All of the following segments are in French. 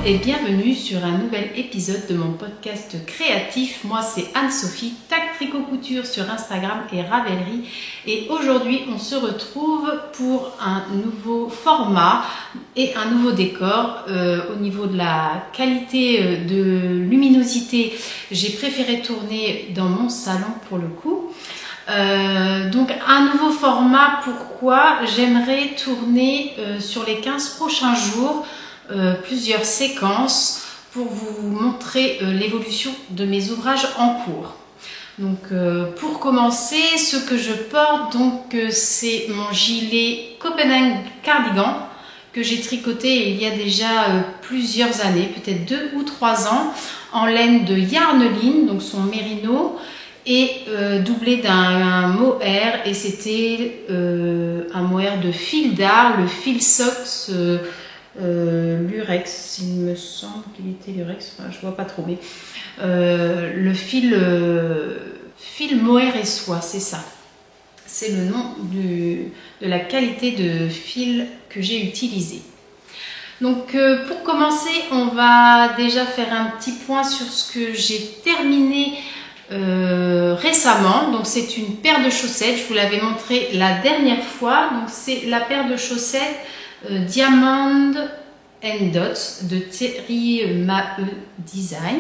et bienvenue sur un nouvel épisode de mon podcast créatif. Moi c'est Anne-Sophie, Tac Tricot Couture sur Instagram et Ravelry. Et aujourd'hui on se retrouve pour un nouveau format et un nouveau décor. Au niveau de la qualité de luminosité, j'ai préféré tourner dans mon salon pour le coup. Donc un nouveau format, pourquoi? J'aimerais tourner sur les 15 prochains jours plusieurs séquences pour vous montrer l'évolution de mes ouvrages en cours. Donc pour commencer, ce que je porte, c'est mon gilet Copenhague Cardigan que j'ai tricoté il y a déjà plusieurs années, peut-être 2 ou 3 ans, en laine de Yarneline, donc son mérino, et doublé d'un mohair, et c'était un mohair de fil d'art, le fil Sox Lurex, il me semble qu'il était Lurex, enfin, je vois pas trop, mais le fil mohair et soie, c'est ça. C'est le nom de la qualité de fil que j'ai utilisé. Donc pour commencer, on va déjà faire un petit point sur ce que j'ai terminé récemment. Donc c'est une paire de chaussettes, je vous l'avais montré la dernière fois. Donc c'est la paire de chaussettes Diamond and Dots de Thierry Maheu Design.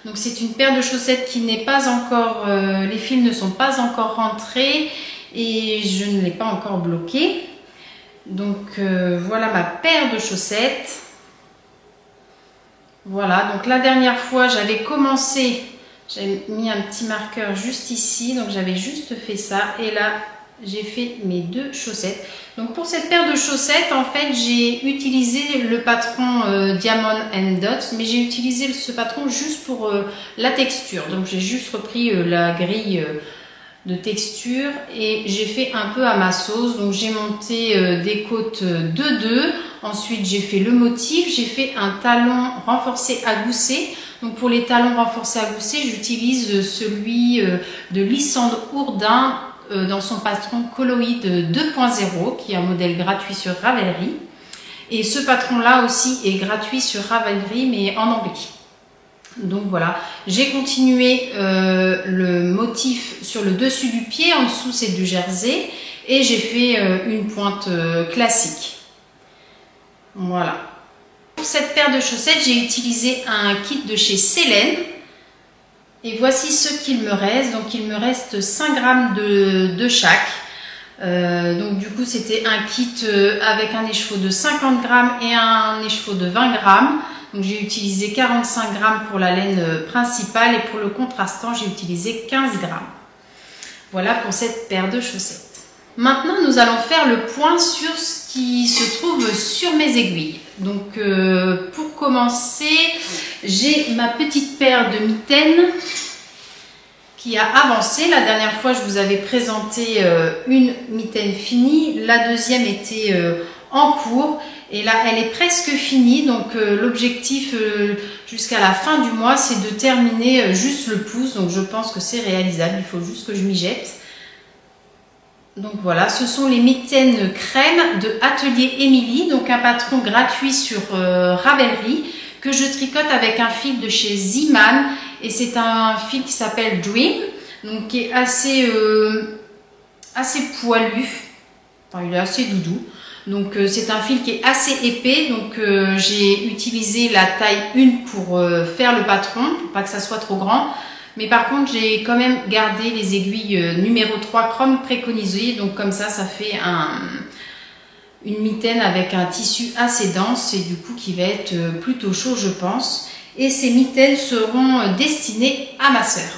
Donc c'est une paire de chaussettes qui n'est pas encore, les fils ne sont pas encore rentrés et je ne l'ai pas encore bloqué. Donc voilà ma paire de chaussettes. Voilà, donc la dernière fois j'avais commencé, j'avais mis un petit marqueur juste ici, donc j'avais juste fait ça, et là j'ai fait mes 2 chaussettes. Donc pour cette paire de chaussettes, en fait j'ai utilisé le patron Diamond and Dots, mais j'ai utilisé ce patron juste pour la texture. Donc j'ai juste repris la grille de texture et j'ai fait un peu à ma sauce. Donc j'ai monté des côtes de 2, ensuite j'ai fait le motif, j'ai fait un talon renforcé à gousset. Donc pour les talons renforcés à gousset, j'utilise celui de Lysandre Hourdin dans son patron Colloïd 2.0, qui est un modèle gratuit sur Ravelry. Et ce patron là aussi est gratuit sur Ravelry, mais en anglais. Donc voilà, j'ai continué le motif sur le dessus du pied, en dessous c'est du jersey, et j'ai fait une pointe classique. Voilà. Pour cette paire de chaussettes, j'ai utilisé un kit de chez Célène. Et voici ce qu'il me reste. Donc il me reste 5 grammes de chaque. Donc du coup c'était un kit avec un écheveau de 50 grammes et un écheveau de 20 grammes. Donc j'ai utilisé 45 grammes pour la laine principale et pour le contrastant j'ai utilisé 15 grammes. Voilà pour cette paire de chaussettes. Maintenant nous allons faire le point sur ce qui se trouve sur mes aiguilles. Donc pour commencer, j'ai ma petite paire de mitaines qui a avancé. La dernière fois je vous avais présenté une mitaine finie, la deuxième était en cours et là elle est presque finie. Donc l'objectif jusqu'à la fin du mois c'est de terminer juste le pouce, donc je pense que c'est réalisable, il faut juste que je m'y jette. Donc voilà, ce sont les mitaines crème de Atelier Émilie, donc un patron gratuit sur Ravelry que je tricote avec un fil de chez Ziman, et c'est un fil qui s'appelle Dream, donc qui est assez poilu, enfin il est assez doudou. Donc c'est un fil qui est assez épais, donc j'ai utilisé la taille 1 pour faire le patron, pour pas que ça soit trop grand. Mais par contre, j'ai quand même gardé les aiguilles numéro 3 chrome préconisées. Donc comme ça fait une mitaine avec un tissu assez dense et du coup qui va être plutôt chaud, je pense. Et ces mitaines seront destinées à ma sœur.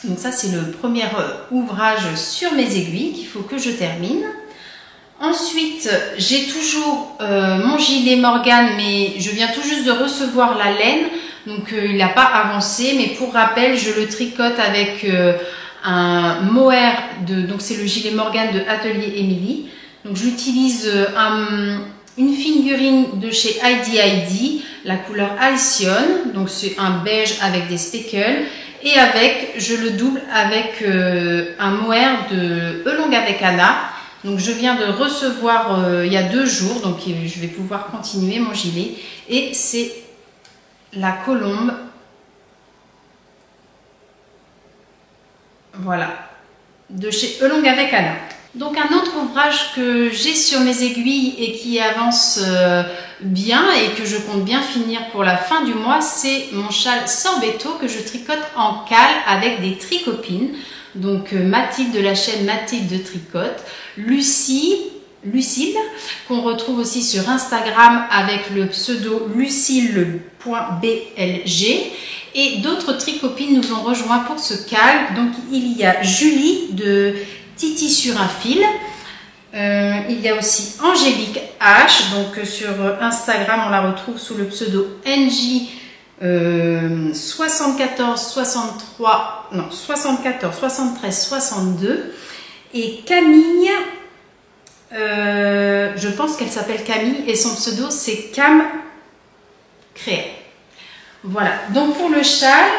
Donc ça, c'est le premier ouvrage sur mes aiguilles qu'il faut que je termine. Ensuite, j'ai toujours mon gilet Morgan, mais je viens tout juste de recevoir la laine. Donc il n'a pas avancé, mais pour rappel, je le tricote avec un mohair donc c'est le gilet Morgan de Atelier Émilie. Donc j'utilise une figurine de chez Heidi, la couleur Alcyone, donc c'est un beige avec des speckles, et je le double avec un mohair de Elong avec Anna. Donc je viens de recevoir il y a 2 jours, donc je vais pouvoir continuer mon gilet, et c'est la colombe. Voilà, de chez Elong avec Anna. Donc un autre ouvrage que j'ai sur mes aiguilles et qui avance bien et que je compte bien finir pour la fin du mois, c'est mon châle Sorbetto que je tricote en cale avec des tricopines. Donc Mathilde de la chaîne Mathilde de Tricote, Lucille, qu'on retrouve aussi sur Instagram avec le pseudo lucille.blg, et d'autres tricopines nous ont rejoints pour ce cale. Donc il y a Julie de Titi sur un fil, il y a aussi Angélique H, donc sur Instagram on la retrouve sous le pseudo NJ 74 73 62, et Camille, je pense qu'elle s'appelle Camille et son pseudo c'est Cam Créé. Voilà, donc pour le châle,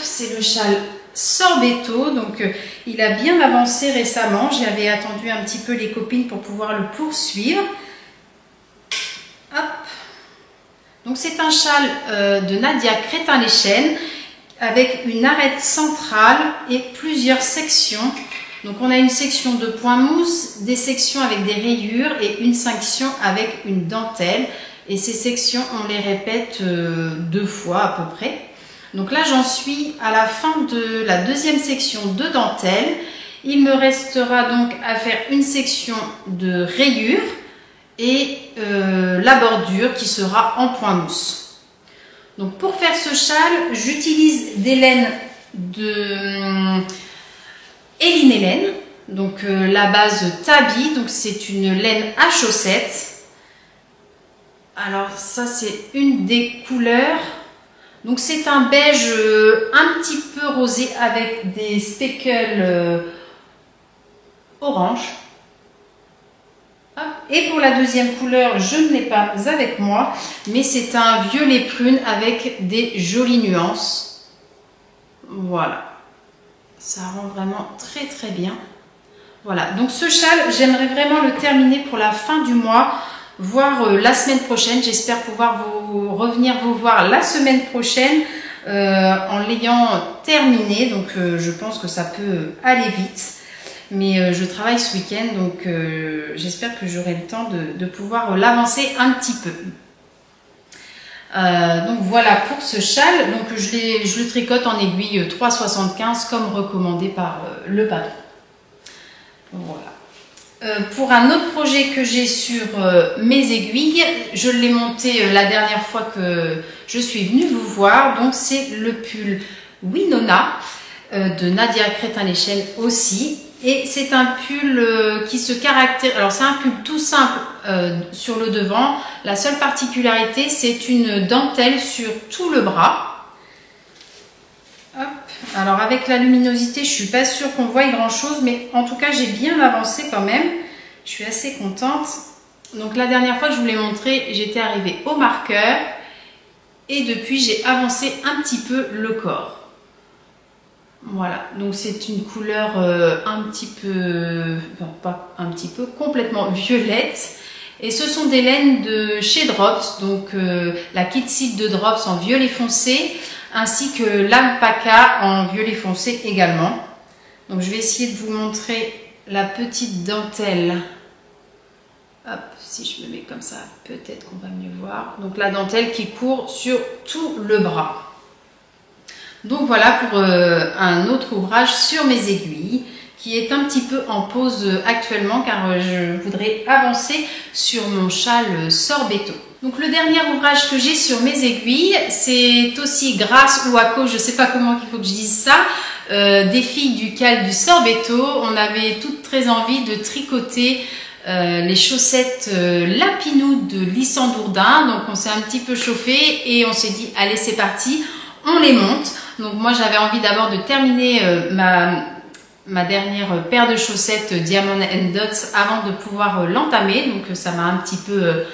c'est le châle Sorbetto, donc il a bien avancé récemment. J'avais attendu un petit peu les copines pour pouvoir le poursuivre. Hop. Donc c'est un châle de Nadia Crétin-les-Chênes avec une arête centrale et plusieurs sections. Donc on a une section de point mousse, des sections avec des rayures et une section avec une dentelle. Et ces sections, on les répète 2 fois à peu près. Donc là, j'en suis à la fin de la deuxième section de dentelle. Il me restera donc à faire une section de rayures et la bordure qui sera en point mousse. Donc pour faire ce châle, j'utilise des laines de Eline Hélène. Donc la base Tabi, donc c'est une laine à chaussettes. Alors ça c'est une des couleurs. Donc c'est un beige un petit peu rosé avec des speckles orange. Et pour la deuxième couleur, je ne l'ai pas avec moi, mais c'est un violet prune avec des jolies nuances. Voilà, ça rend vraiment très très bien. Voilà, donc ce châle, j'aimerais vraiment le terminer pour la fin du mois, voire la semaine prochaine. J'espère pouvoir revenir vous voir la semaine prochaine en l'ayant terminé. Donc je pense que ça peut aller vite. Mais je travaille ce week-end, donc j'espère que j'aurai le temps de pouvoir l'avancer un petit peu. Donc voilà pour ce châle. Donc je le tricote en aiguille 3,75 comme recommandé par le patron. Voilà. Pour un autre projet que j'ai sur mes aiguilles, je l'ai monté la dernière fois que je suis venue vous voir. Donc c'est le pull Winona de Nadia Crétin-les-Chênes aussi. Et c'est un pull qui se caractérise. Alors c'est un pull tout simple sur le devant. La seule particularité, c'est une dentelle sur tout le bras. Hop. Alors avec la luminosité, je suis pas sûre qu'on voie grand chose, mais en tout cas j'ai bien avancé quand même. Je suis assez contente. Donc la dernière fois que je vous l'ai montré, j'étais arrivée au marqueur et depuis j'ai avancé un petit peu le corps. Voilà, donc c'est une couleur un petit peu, non, pas un petit peu, complètement violette. Et ce sont des laines de chez Drops, donc la Kit Seed de Drops en violet foncé, ainsi que l'Alpaca en violet foncé également. Donc je vais essayer de vous montrer la petite dentelle. Hop, si je me mets comme ça, peut-être qu'on va mieux voir. Donc la dentelle qui court sur tout le bras. Donc voilà pour un autre ouvrage sur mes aiguilles qui est un petit peu en pause actuellement car je voudrais avancer sur mon châle Sorbetto. Donc le dernier ouvrage que j'ai sur mes aiguilles, c'est aussi grâce ou à cause, je ne sais pas comment il faut que je dise ça, des filles du cale du Sorbetto. On avait toutes très envie de tricoter les chaussettes Lapinou de Lissan Dourdin. Donc on s'est un petit peu chauffé et on s'est dit allez c'est parti, on les monte. Donc moi j'avais envie d'abord de terminer ma dernière paire de chaussettes Diamond and Dots avant de pouvoir l'entamer. Donc ça m'a un petit peu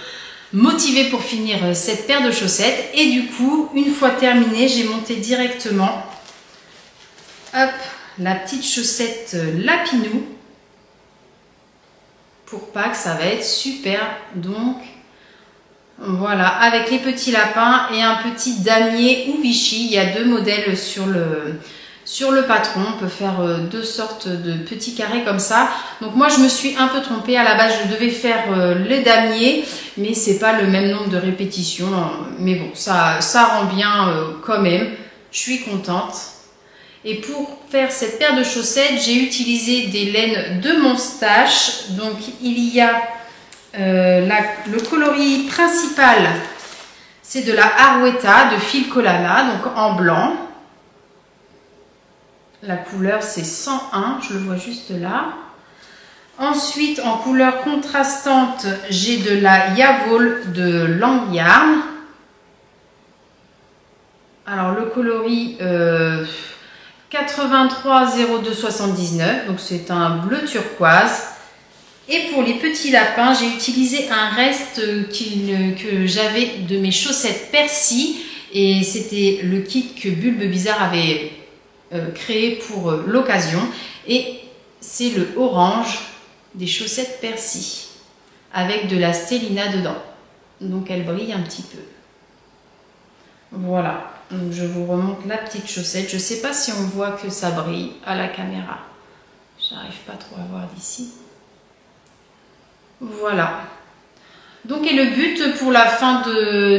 motivée pour finir cette paire de chaussettes. Et du coup, une fois terminée, j'ai monté directement hop, la petite chaussette Lapinou pour Pâques. Ça va être super. Donc Voilà, avec les petits lapins et un petit damier ou Vichy. Il y a deux modèles sur le patron. On peut faire deux sortes de petits carrés comme ça. Donc moi je me suis un peu trompée. À la base je devais faire les damiers, mais c'est pas le même nombre de répétitions. Mais bon, ça rend bien quand même. Je suis contente. Et pour faire cette paire de chaussettes, j'ai utilisé des laines de mon stash. Donc il y a le coloris principal, c'est de la Arouetta de Fil Colana, donc en blanc. La couleur c'est 101, je le vois juste là. Ensuite, en couleur contrastante, j'ai de la Yavol de Lang Yarn. Alors le coloris 830279, donc c'est un bleu turquoise. Et pour les petits lapins, j'ai utilisé un reste que j'avais de mes chaussettes Percy. Et c'était le kit que Bulbe Bizarre avait créé pour l'occasion. Et c'est le orange des chaussettes Percy avec de la Stellina dedans. Donc elle brille un petit peu. Voilà. Donc je vous remonte la petite chaussette. Je ne sais pas si on voit que ça brille à la caméra. J'arrive pas trop à voir d'ici. Voilà. Donc et le but pour la fin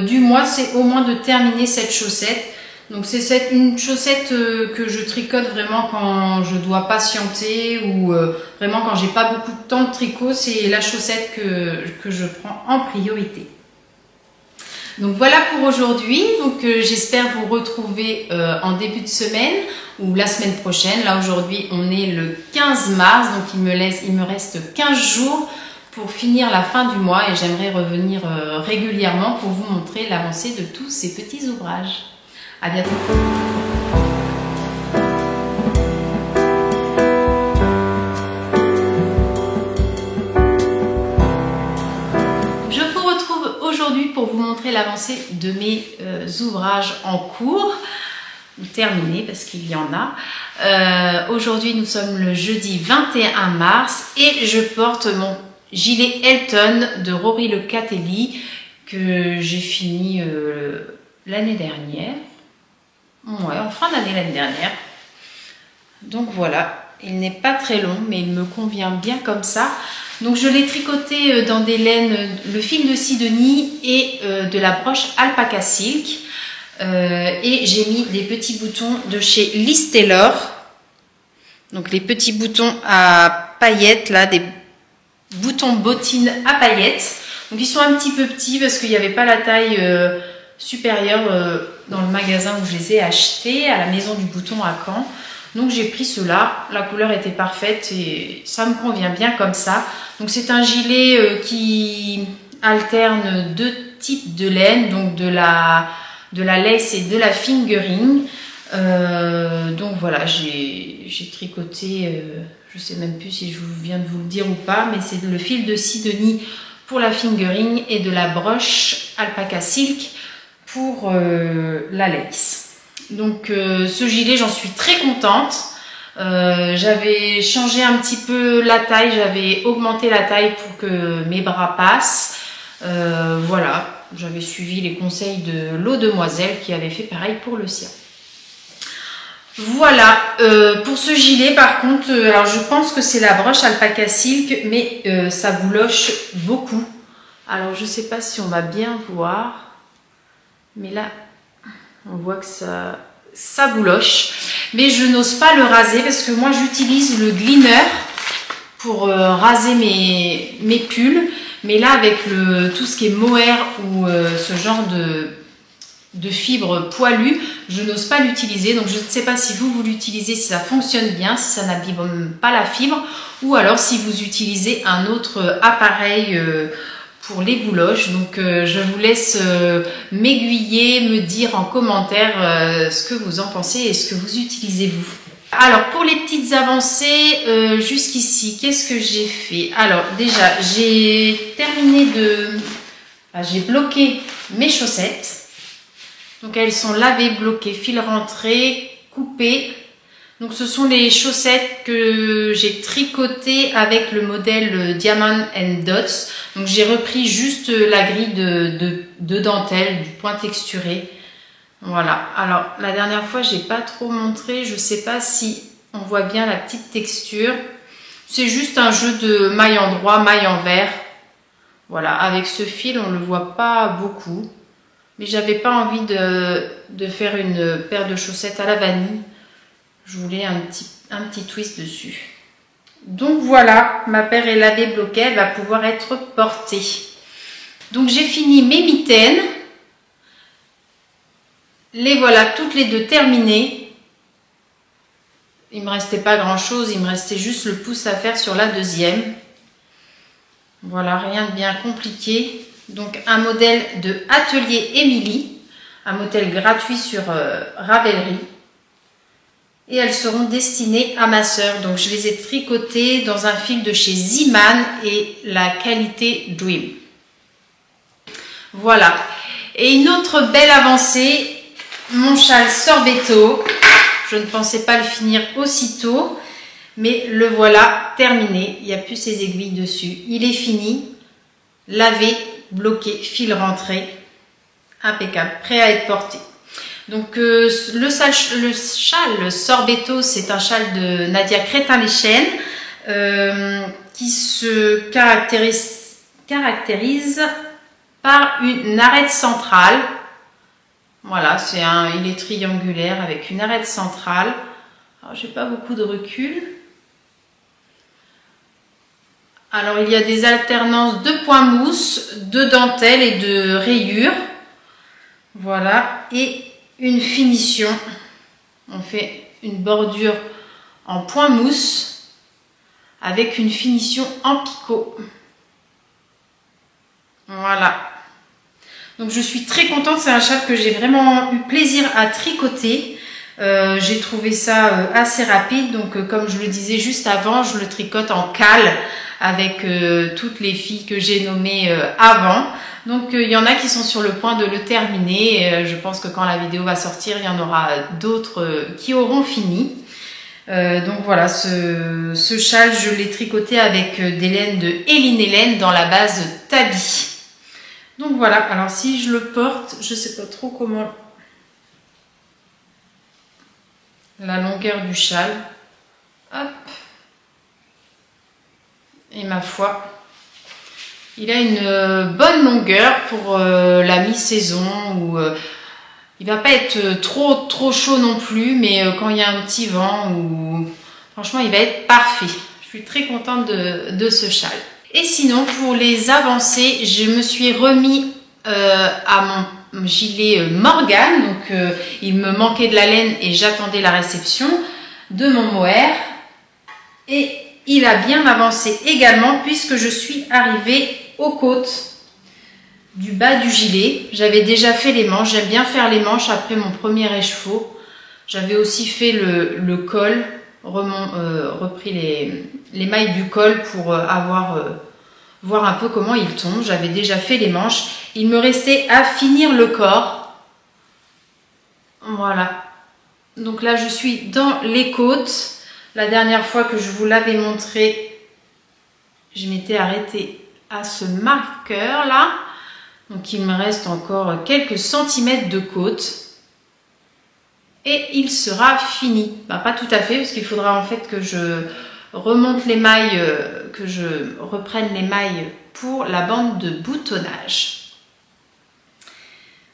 du mois, c'est au moins de terminer cette chaussette. Donc c'est une chaussette que je tricote vraiment quand je dois patienter ou vraiment quand j'ai pas beaucoup de temps de tricot. C'est la chaussette que je prends en priorité. Donc voilà pour aujourd'hui. Donc j'espère vous retrouver en début de semaine ou la semaine prochaine. Là aujourd'hui on est le 15 mars, donc il me reste 15 jours pour finir la fin du mois et j'aimerais revenir régulièrement pour vous montrer l'avancée de tous ces petits ouvrages. À bientôt. Je vous retrouve aujourd'hui pour vous montrer l'avancée de mes ouvrages en cours. Terminé parce qu'il y en a. Aujourd'hui nous sommes le jeudi 21 mars et je porte mon gilet Elton de Rory Le Catelli que j'ai fini l'année dernière. Ouais, en fin d'année l'année dernière. Donc voilà, il n'est pas très long mais il me convient bien comme ça. Donc je l'ai tricoté dans des laines, le fil de Sidonie et de la broche Alpaca Silk. Et j'ai mis des petits boutons de chez Liz Taylor. Donc les petits boutons à paillettes là, des boutons bottines à paillettes. Donc ils sont un petit peu petits parce qu'il n'y avait pas la taille supérieure dans le magasin où je les ai achetés à la maison du bouton à Caen. Donc j'ai pris ceux-là, la couleur était parfaite et ça me convient bien comme ça. Donc c'est un gilet qui alterne deux types de laine, donc de la lace et de la fingering. Donc voilà, j'ai tricoté, je sais même plus si je viens de vous le dire ou pas, mais c'est le fil de Sidonie pour la fingering et de la broche Alpaca Silk pour la lace. Donc ce gilet, j'en suis très contente. J'avais changé un petit peu la taille, j'avais augmenté la taille pour que mes bras passent. Voilà, j'avais suivi les conseils de l'eau demoiselle qui avait fait pareil pour le sien. Voilà, pour ce gilet par contre, alors je pense que c'est la broche Alpaca Silk, mais ça bouloche beaucoup. Alors je sais pas si on va bien voir, mais là on voit que ça bouloche. Mais je n'ose pas le raser parce que moi j'utilise le gleaner pour raser mes pulls. Mais là avec tout ce qui est mohair ou ce genre de fibres poilues, je n'ose pas l'utiliser. Donc je ne sais pas si vous l'utilisez, si ça fonctionne bien, si ça n'abîme pas la fibre, ou alors si vous utilisez un autre appareil pour les bouloches. Donc je vous laisse m'aiguiller, me dire en commentaire ce que vous en pensez et ce que vous utilisez vous. Alors pour les petites avancées jusqu'ici, qu'est-ce que j'ai fait? Alors déjà j'ai terminé j'ai bloqué mes chaussettes. Donc elles sont lavées, bloquées, fil rentré, coupées. Donc ce sont les chaussettes que j'ai tricotées avec le modèle Diamond and Dots. Donc j'ai repris juste la grille de dentelle, du point texturé. Voilà. Alors la dernière fois j'ai pas trop montré, je sais pas si on voit bien la petite texture. C'est juste un jeu de maille en droit, maille envers. Voilà, avec ce fil on le voit pas beaucoup. Mais j'avais pas envie de faire une paire de chaussettes à la vanille. Je voulais un petit twist dessus. Donc voilà, ma paire est lavée, bloquée, elle va pouvoir être portée. Donc j'ai fini mes mitaines. Les voilà toutes les deux terminées. Il me restait pas grand chose, il me restait juste le pouce à faire sur la deuxième. Voilà, rien de bien compliqué. Donc un modèle de Atelier Émilie, un modèle gratuit sur Ravelry. Et elles seront destinées à ma sœur. Donc je les ai tricotées dans un fil de chez Ziman et la qualité Dream. Voilà. Et une autre belle avancée, mon châle Sorbetto. Je ne pensais pas le finir aussitôt, mais le voilà terminé. Il n'y a plus ses aiguilles dessus. Il est fini, lavé, bloqué, fil rentré. Impeccable, prêt à être porté. Donc le châle Sorbetto, c'est un châle de Nadia Crétin-Léchenne qui se caractérise par une arête centrale. Voilà, il est triangulaire avec une arête centrale. Alors j'ai pas beaucoup de recul. Alors il y a des alternances de points mousse, de dentelle et de rayures. Voilà, et une finition. On fait une bordure en point mousse avec une finition en picot. Voilà. Donc je suis très contente, c'est un châle que j'ai vraiment eu plaisir à tricoter. J'ai trouvé ça assez rapide, donc comme je le disais juste avant, je le tricote en cale avec toutes les filles que j'ai nommées avant. Donc il y en a qui sont sur le point de le terminer. Je pense que quand la vidéo va sortir, il y en aura d'autres qui auront fini. Donc voilà, ce châle, je l'ai tricoté avec des laines de Eline Hélène dans la base Tabi. Donc voilà, alors si je le porte, je sais pas trop comment la longueur du châle. Hop. Et ma foi, il a une bonne longueur pour la mi-saison où il va pas être trop chaud non plus, mais quand il y a un petit vent, franchement il va être parfait. Je suis très contente de ce châle. Et sinon, pour les avancées, je me suis remis à mon gilet Morgan. Donc, il me manquait de la laine et j'attendais la réception de mon mohair. Et il a bien avancé également puisque je suis arrivée aux côtes du bas du gilet. J'avais déjà fait les manches. J'aime bien faire les manches après mon premier écheveau. J'avais aussi fait le col. Repris les mailles du col pour voir un peu comment il tombe. J'avais déjà fait les manches. Il me restait à finir le corps. Voilà. Donc là, je suis dans les côtes. La dernière fois que je vous l'avais montré, je m'étais arrêtée à ce marqueur là. Donc il me reste encore quelques centimètres de côte. Et il sera fini. Bah, pas tout à fait, parce qu'il faudra en fait que je remonte les mailles, que je reprenne les mailles pour la bande de boutonnage.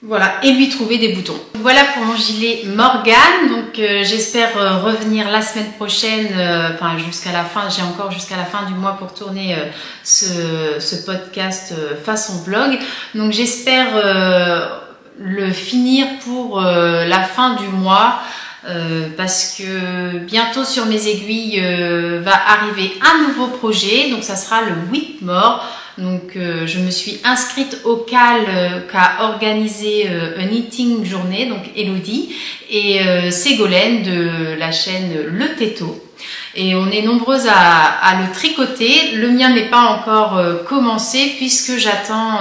Voilà, et lui trouver des boutons. Voilà pour mon gilet Morgan. Donc j'espère revenir la semaine prochaine, enfin jusqu'à la fin, j'ai encore jusqu'à la fin du mois pour tourner ce podcast façon vlog. Donc j'espère le finir pour la fin du mois parce que bientôt sur mes aiguilles va arriver un nouveau projet, donc ça sera le Whitmore. Donc je me suis inscrite au CAL qu'a organisé un knitting journée, donc Elodie et Ségolène de la chaîne Le Této. Et on est nombreuses à le tricoter. Le mien n'est pas encore commencé puisque j'attends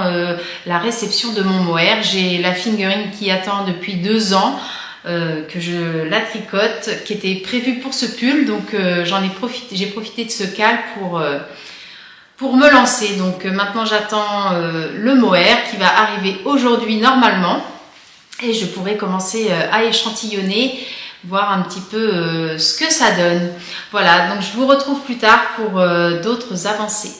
la réception de mon mohair. J'ai la fingering qui attend depuis 2 ans. que je la tricote, qui était prévue pour ce pull. Donc j'ai profité de ce cal pour me lancer. Donc maintenant j'attends le mohair qui va arriver aujourd'hui normalement. Et je pourrai commencer à échantillonner, voir un petit peu ce que ça donne. Voilà, donc je vous retrouve plus tard pour d'autres avancées.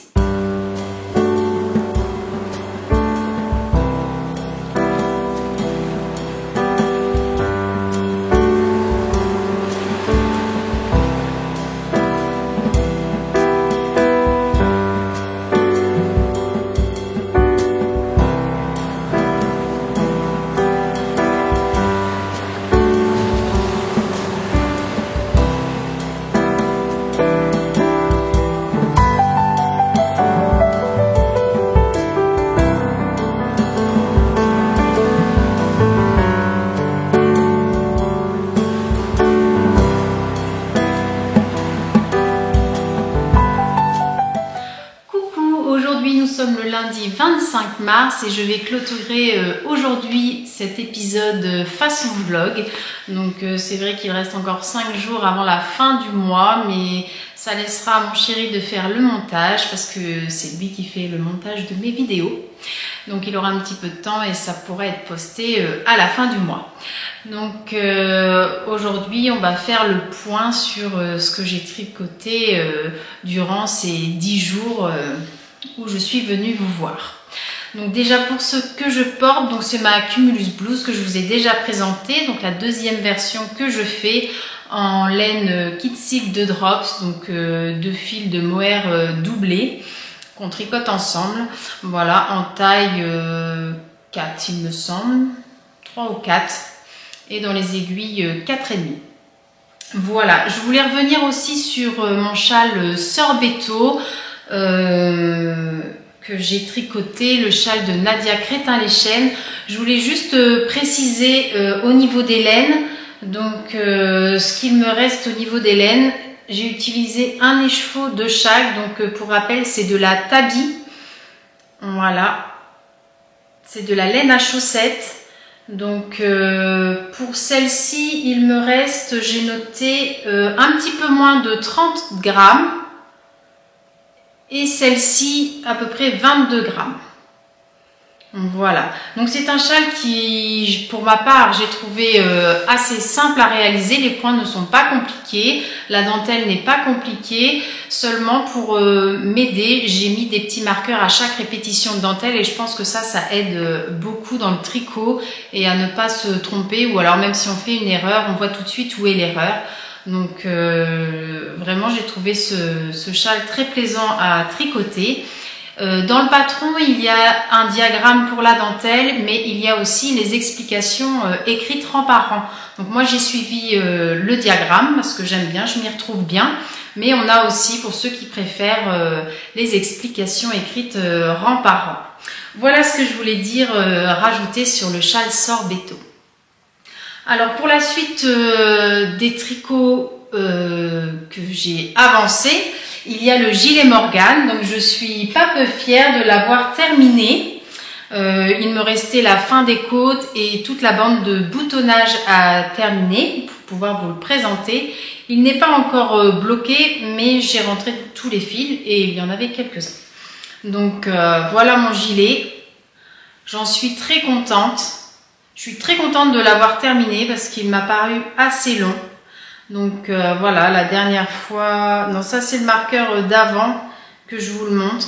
Nous sommes le lundi 25 mars et je vais clôturer aujourd'hui cet épisode façon vlog. Donc c'est vrai qu'il reste encore 5 jours avant la fin du mois, mais ça laissera à mon chéri de faire le montage parce que c'est lui qui fait le montage de mes vidéos. Donc il aura un petit peu de temps et ça pourrait être posté à la fin du mois. Donc aujourd'hui on va faire le point sur ce que j'ai tricoté durant ces 10 jours où je suis venue vous voir. Donc déjà pour ce que je porte, donc c'est ma Cumulus Blouse que je vous ai déjà présentée, donc la deuxième version que je fais en laine Kit Silk de Drops, donc 2 fils de mohair doublés qu'on tricote ensemble. Voilà, en taille 4 il me semble, 3 ou 4, et dans les aiguilles 4,5. Voilà, je voulais revenir aussi sur mon châle Sorbetto que j'ai tricoté, le châle de Nadia Crétin-les-Chênes. Je voulais juste préciser au niveau des laines, donc ce qu'il me reste au niveau des laines, j'ai utilisé un écheveau de chaque, donc pour rappel c'est de la tabi, voilà, c'est de la laine à chaussettes. Donc pour celle-ci il me reste, j'ai noté un petit peu moins de 30 grammes. Et celle-ci à peu près 22 grammes. Voilà, donc c'est un châle qui, pour ma part, j'ai trouvé assez simple à réaliser. Les points ne sont pas compliqués, la dentelle n'est pas compliquée. Seulement pour m'aider, j'ai mis des petits marqueurs à chaque répétition de dentelle et je pense que ça aide beaucoup dans le tricot et à ne pas se tromper, ou alors même si on fait une erreur, on voit tout de suite où est l'erreur. Donc vraiment j'ai trouvé ce châle très plaisant à tricoter. Dans le patron il y a un diagramme pour la dentelle, mais il y a aussi les explications écrites rang par rang. Donc moi j'ai suivi le diagramme parce que j'aime bien, je m'y retrouve bien, mais on a aussi, pour ceux qui préfèrent, les explications écrites rang par rang. Voilà ce que je voulais dire, rajouter sur le châle Sorbetto. Alors pour la suite des tricots que j'ai avancés, il y a le gilet Morgane. Donc je suis pas peu fière de l'avoir terminé. Il me restait la fin des côtes et toute la bande de boutonnage à terminer pour pouvoir vous le présenter. Il n'est pas encore bloqué, mais j'ai rentré tous les fils et il y en avait quelques-uns. Donc voilà mon gilet. J'en suis très contente. Je suis très contente de l'avoir terminé parce qu'il m'a paru assez long. Donc voilà, la dernière fois... Non, ça c'est le marqueur d'avant que je vous le montre.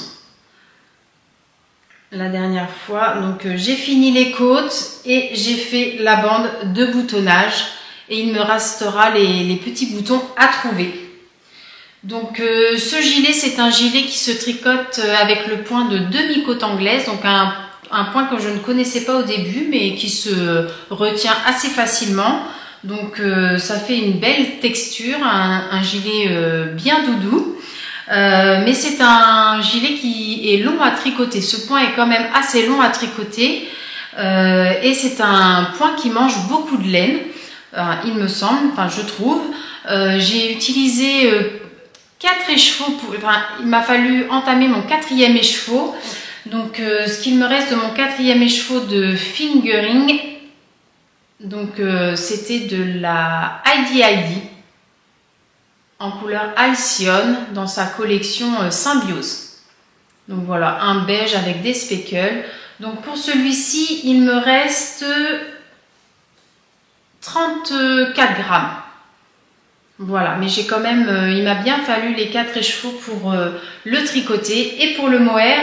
La dernière fois, donc j'ai fini les côtes et j'ai fait la bande de boutonnage. Et il me restera les petits boutons à trouver. Donc ce gilet, c'est un gilet qui se tricote avec le point de demi-côte anglaise. Donc un point que je ne connaissais pas au début, mais qui se retient assez facilement. Donc ça fait une belle texture, un gilet bien doudou. Mais c'est un gilet qui est long à tricoter. Ce point est quand même assez long à tricoter. Et c'est un point qui mange beaucoup de laine, il me semble, enfin je trouve. J'ai utilisé 4 écheveaux, il m'a fallu entamer mon 4e écheveau. Donc ce qu'il me reste de mon 4e écheveau de fingering, Donc c'était de la Heidi en couleur Halcyon dans sa collection Symbiose. Donc voilà, un beige avec des speckles. Donc pour celui-ci, il me reste 34 grammes. Voilà, mais j'ai quand même, il m'a bien fallu les 4 écheveaux pour le tricoter. Et pour le mohair,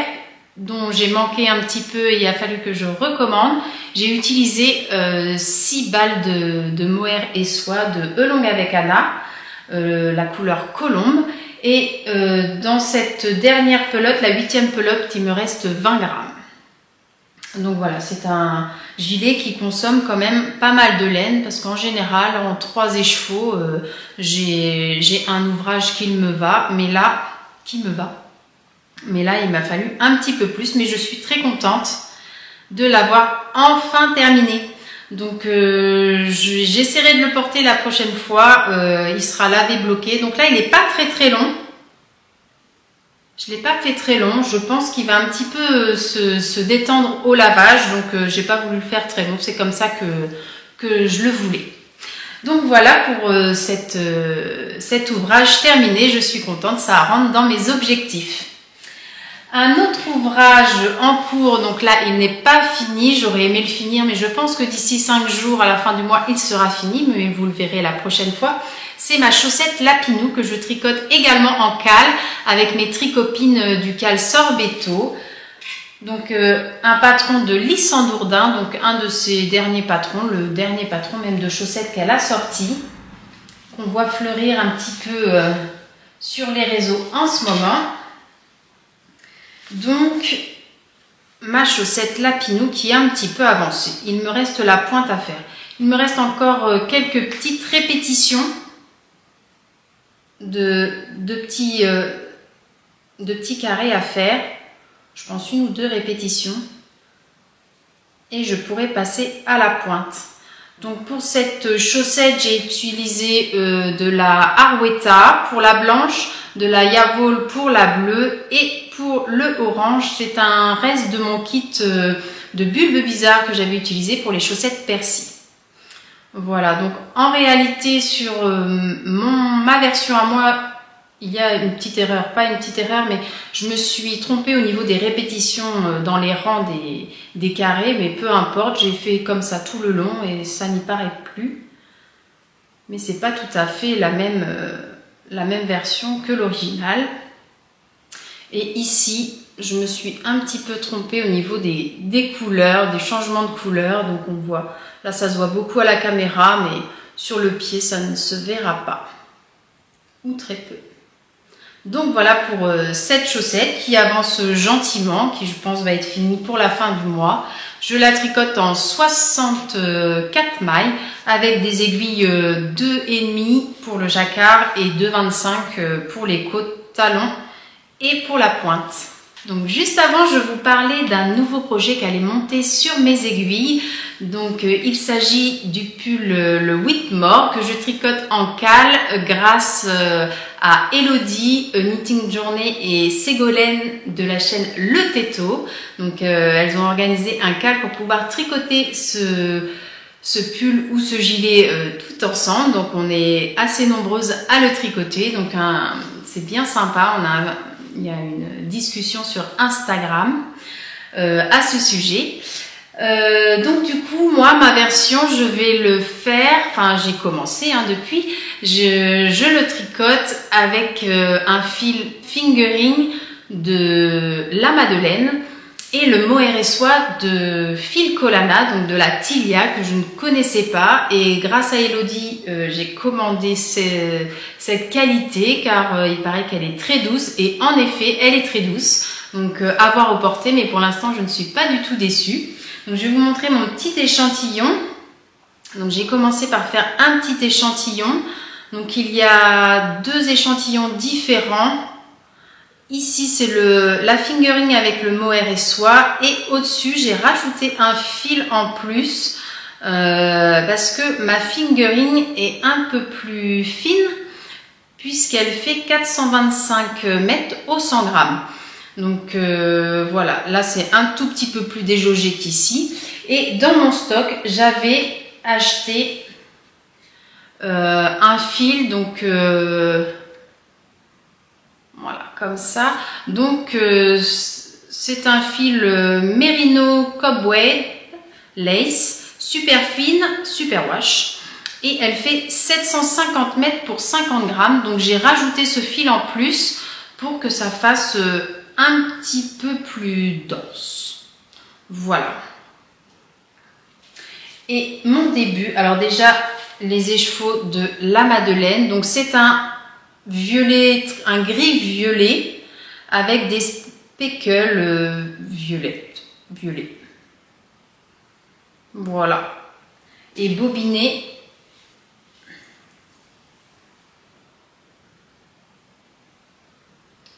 dont j'ai manqué un petit peu et il a fallu que je recommande, j'ai utilisé 6 balles de mohair et soie de Elong avec Anna, la couleur colombe. Et dans cette dernière pelote, la 8e pelote, il me reste 20 grammes. Donc voilà, c'est un gilet qui consomme quand même pas mal de laine parce qu'en général, en 3 écheveaux, j'ai un ouvrage qui me va, mais là, il m'a fallu un petit peu plus, mais je suis très contente de l'avoir enfin terminé. Donc j'essaierai de le porter la prochaine fois, il sera lavé bloqué. Donc là, il n'est pas très long. Je ne l'ai pas fait très long, je pense qu'il va un petit peu se détendre au lavage, donc j'ai pas voulu le faire très long, c'est comme ça que je le voulais. Donc voilà pour cet ouvrage terminé, je suis contente, ça rentre dans mes objectifs. Un autre ouvrage en cours, donc là il n'est pas fini, j'aurais aimé le finir, mais je pense que d'ici 5 jours à la fin du mois il sera fini, mais vous le verrez la prochaine fois. C'est ma chaussette Lapinou que je tricote également en cale avec mes tricopines du cale Sorbetto. Donc un patron de Lys Dourdin, donc un de ses derniers patrons, le dernier patron même de chaussettes qu'elle a sorti, qu'on voit fleurir un petit peu sur les réseaux en ce moment. Donc ma chaussette Lapinou qui est un petit peu avancée. Il me reste la pointe à faire. Il me reste encore quelques petites répétitions de petits carrés à faire. Je pense 1 ou 2 répétitions. Et je pourrais passer à la pointe. Donc pour cette chaussette, j'ai utilisé de la Arwetta pour la blanche, de la Yavol pour la bleue et pour le orange. C'est un reste de mon kit de bulbes bizarres que j'avais utilisé pour les chaussettes Persil. Voilà, donc en réalité sur ma version à moi, il y a une petite erreur, pas une petite erreur, mais je me suis trompée au niveau des répétitions dans les rangs des carrés, mais peu importe, j'ai fait comme ça tout le long et ça n'y paraît plus. Mais c'est pas tout à fait la même version que l'original. Et ici, je me suis un petit peu trompée au niveau des couleurs, des changements de couleurs, donc on voit... Là, ça se voit beaucoup à la caméra, mais sur le pied, ça ne se verra pas. Ou très peu. Donc voilà pour cette chaussette qui avance gentiment, qui je pense va être finie pour la fin du mois. Je la tricote en 64 mailles avec des aiguilles 2,5 pour le jacquard et 2,25 pour les côtes talons et pour la pointe. Donc juste avant, je vous parlais d'un nouveau projet qui allait monter sur mes aiguilles. Donc il s'agit du pull le Whitmore que je tricote en cale grâce à Elodie, Knitting Journey et Ségolène de la chaîne Le Této. Donc elles ont organisé un cale pour pouvoir tricoter ce pull ou ce gilet tout ensemble. Donc on est assez nombreuses à le tricoter. Donc c'est bien sympa. Il y a une discussion sur Instagram à ce sujet. Donc du coup, moi, ma version, je vais le faire, enfin j'ai commencé depuis, je le tricote avec un fil fingering de la Madeleine et le mohair et soie de Fil Colana, donc de la Tilia que je ne connaissais pas, et grâce à Elodie, j'ai commandé cette qualité car il paraît qu'elle est très douce, et en effet, elle est très douce, donc à voir au porté, mais pour l'instant, je ne suis pas du tout déçue. Donc je vais vous montrer mon petit échantillon. Donc j'ai commencé par faire un petit échantillon. Donc il y a 2 échantillons différents. Ici c'est la fingering avec le mohair et soie, et au-dessus j'ai rajouté un fil en plus parce que ma fingering est un peu plus fine puisqu'elle fait 425 mètres au 100 grammes. Donc voilà, là c'est un tout petit peu plus déjaugé qu'ici. Et dans mon stock, j'avais acheté un fil, donc voilà, comme ça. Donc c'est un fil Merino Cobweb Lace, super fine, super wash. Et elle fait 750 mètres pour 50 grammes. Donc j'ai rajouté ce fil en plus pour que ça fasse un petit peu plus dense. Voilà. Et mon début, alors déjà les échevaux de la Madeleine. Donc c'est un violet, un gris violet avec des speckles violets. Voilà. Et bobiné.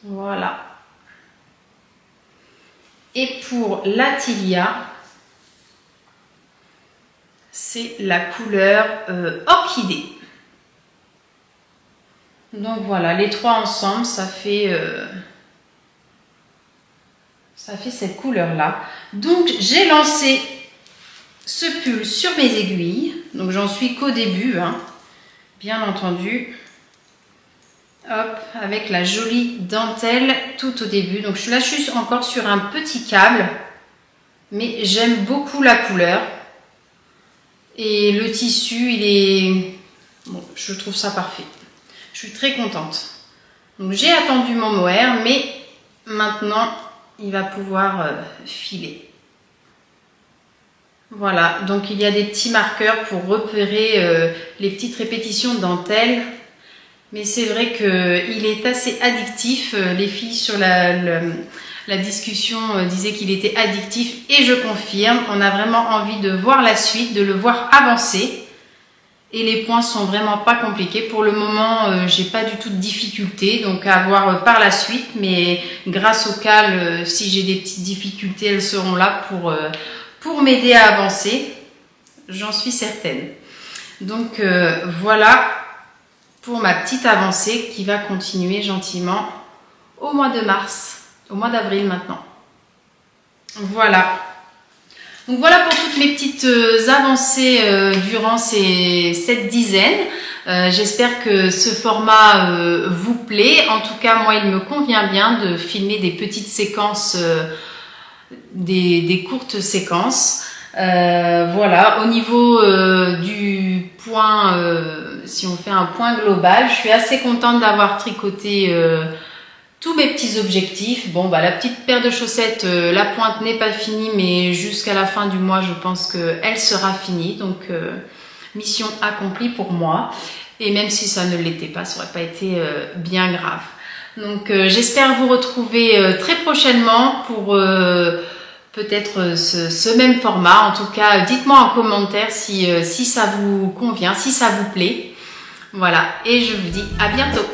Voilà. Et pour la Tilia, c'est la couleur orchidée. Donc voilà, les trois ensemble, ça fait cette couleur-là. Donc j'ai lancé ce pull sur mes aiguilles. Donc j'en suis qu'au début, hein, bien entendu. Hop, avec la jolie dentelle tout au début. Donc là, je suis encore sur un petit câble, mais j'aime beaucoup la couleur. Et le tissu, il est... Bon, je trouve ça parfait. Je suis très contente. Donc j'ai attendu mon mohair, mais maintenant, il va pouvoir filer. Voilà, donc il y a des petits marqueurs pour repérer les petites répétitions de dentelle. Mais c'est vrai qu'il est assez addictif. Les filles sur la discussion disaient qu'il était addictif et je confirme. On a vraiment envie de voir la suite, de le voir avancer. Et les points sont vraiment pas compliqués. Pour le moment, j'ai pas du tout de difficultés. Donc à voir par la suite. Mais grâce au cal, si j'ai des petites difficultés, elles seront là pour m'aider à avancer. J'en suis certaine. Donc voilà pour ma petite avancée qui va continuer gentiment au mois de mars, au mois d'avril maintenant. Voilà. Donc voilà pour toutes mes petites avancées durant cette dizaine. J'espère que ce format vous plaît. En tout cas, moi, il me convient bien de filmer des petites séquences, des courtes séquences. Voilà, au niveau du point, si on fait un point global, je suis assez contente d'avoir tricoté tous mes petits objectifs. Bon, bah la petite paire de chaussettes, la pointe n'est pas finie, mais jusqu'à la fin du mois, je pense qu'elle sera finie. Donc, mission accomplie pour moi. Et même si ça ne l'était pas, ça n'aurait pas été bien grave. Donc, j'espère vous retrouver très prochainement pour... peut-être ce même format. En tout cas, dites-moi en commentaire si ça vous convient, si ça vous plaît. Voilà, et je vous dis à bientôt.